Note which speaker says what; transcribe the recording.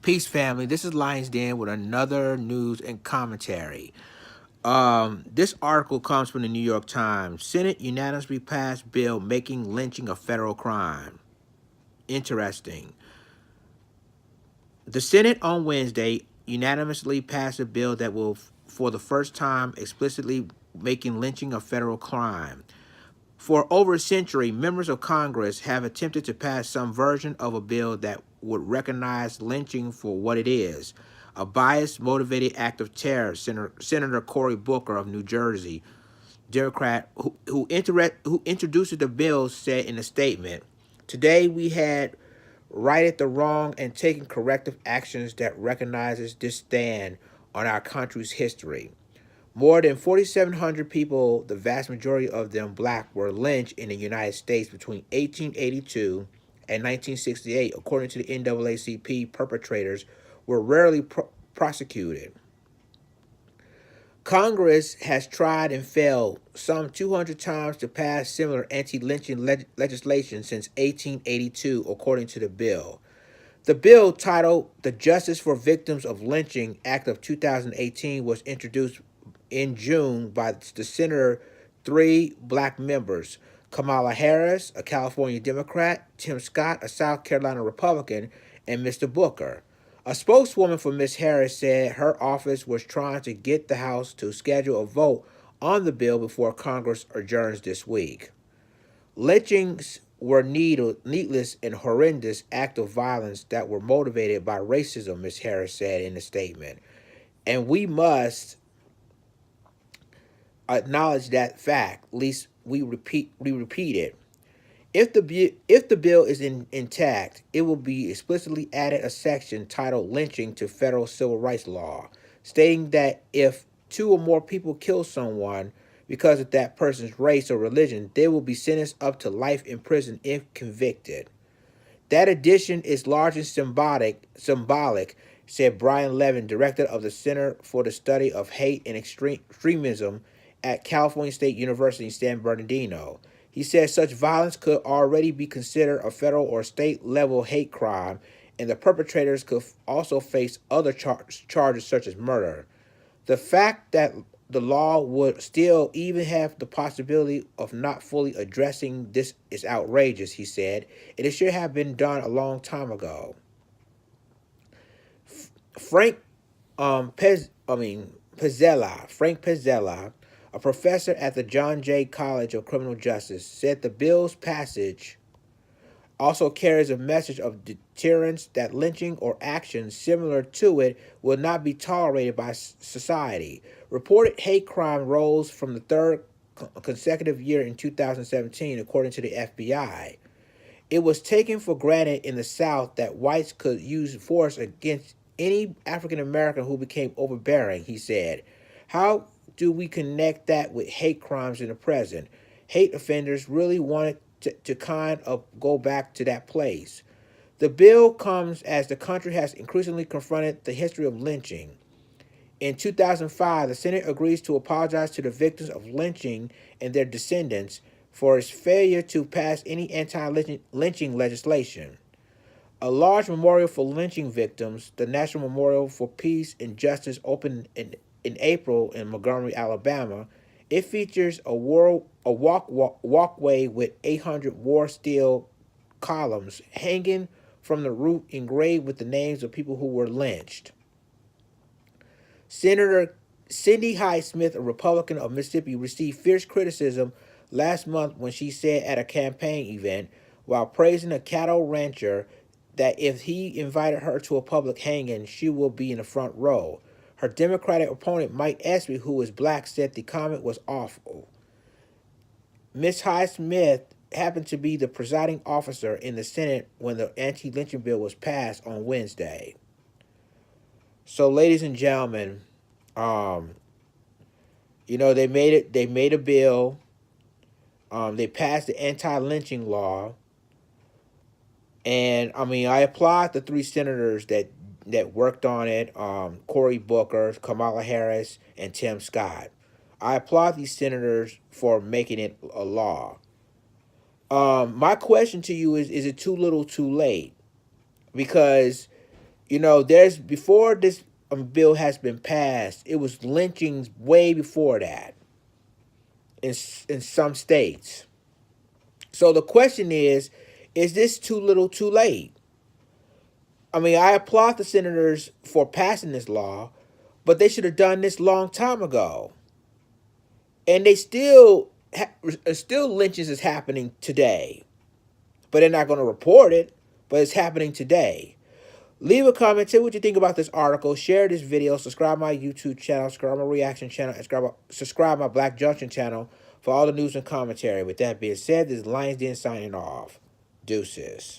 Speaker 1: Peace, family. This is Lions Den with another news and commentary. This article comes from the New York Times. Senate unanimously passed bill making lynching a federal crime. Interesting. The Senate on Wednesday unanimously passed a bill that will, for the first time, explicitly making lynching a federal crime. For over a century, members of Congress have attempted to pass some version of a bill that would recognize lynching for what it is, a biased, motivated act of terror. Senator Cory Booker of New Jersey, Democrat, who introduced the bill, said in a statement, "Today we had righted the wrong and taken corrective actions that recognizes this stand on our country's history. More than 4,700 people, the vast majority of them black, were lynched in the United States between 1882 and 1968, according to the NAACP. Perpetrators were rarely prosecuted. Congress has tried and failed some 200 times to pass similar anti-lynching legislation since 1882, according to the bill. The bill, titled the Justice for Victims of Lynching Act of 2018, was introduced in June by the Senator three black members: Kamala Harris, a California Democrat; Tim Scott, a South Carolina Republican; and Mr. Booker. A spokeswoman for Ms. Harris said her office was trying to get the House to schedule a vote on the bill before Congress adjourns this week. Lynchings were needless and horrendous acts of violence that were motivated by racism, Ms. Harris said in a statement. And we must acknowledge that fact. At least we repeat it. If the bill is intact, it will be explicitly added a section titled "Lynching" to federal civil rights law, stating that if two or more people kill someone because of that person's race or religion, they will be sentenced up to life in prison if convicted. That addition is largely symbolic, said Brian Levin, director of the Center for the Study of Hate and Extremism at California State University in San Bernardino. He said such violence could already be considered a federal or state level hate crime, and the perpetrators could also face other charges such as murder. The fact that the law would still even have the possibility of not fully addressing this is outrageous, he said. It should have been done a long time ago. Frank Pezzella, a professor at the John Jay College of Criminal Justice, said the bill's passage also carries a message of deterrence, that lynching or actions similar to it will not be tolerated by society. Reported hate crime rose from the third consecutive year in 2017, according to the FBI. It was taken for granted in the South that whites could use force against any African American who became overbearing, he said. How do we connect that with hate crimes in the present? Hate offenders really wanted to kind of go back to that place. The bill comes as the country has increasingly confronted the history of lynching. In 2005, the Senate agrees to apologize to the victims of lynching and their descendants for its failure to pass any anti-lynching legislation. A large memorial for lynching victims, the National Memorial for Peace and Justice, opened in April in Montgomery, Alabama. It features a walkway with 800 war steel columns hanging from the roof, engraved with the names of people who were lynched. Senator Cindy Hyde-Smith, a Republican of Mississippi, received fierce criticism last month when she said at a campaign event, while praising a cattle rancher, that if he invited her to a public hanging, she will be in the front row. Her Democratic opponent, Mike Espy, who is black, said the comment was awful. Ms. Hyde-Smith happened to be the presiding officer in the Senate when the anti-lynching bill was passed on Wednesday. So, ladies and gentlemen, they made it. They made a bill. They passed the anti-lynching law, and I applaud the three senators that worked on it: Cory Booker, Kamala Harris, and Tim Scott. I applaud these senators for making it a law. My question to you is it too little, too late? Because You know, there's before this bill has been passed, it was lynchings way before that in some states. So the question is this too little too late? I mean, I applaud the senators for passing this law, but they should have done this long time ago. And they still lynchings is happening today, but they're not going to report it. But it's happening today. Leave a comment, tell what you think about this article, share this video, subscribe my YouTube channel, subscribe my reaction channel, and subscribe my Black Junction channel for all the news and commentary. With that being said, this is Lions Den signing off. Deuces.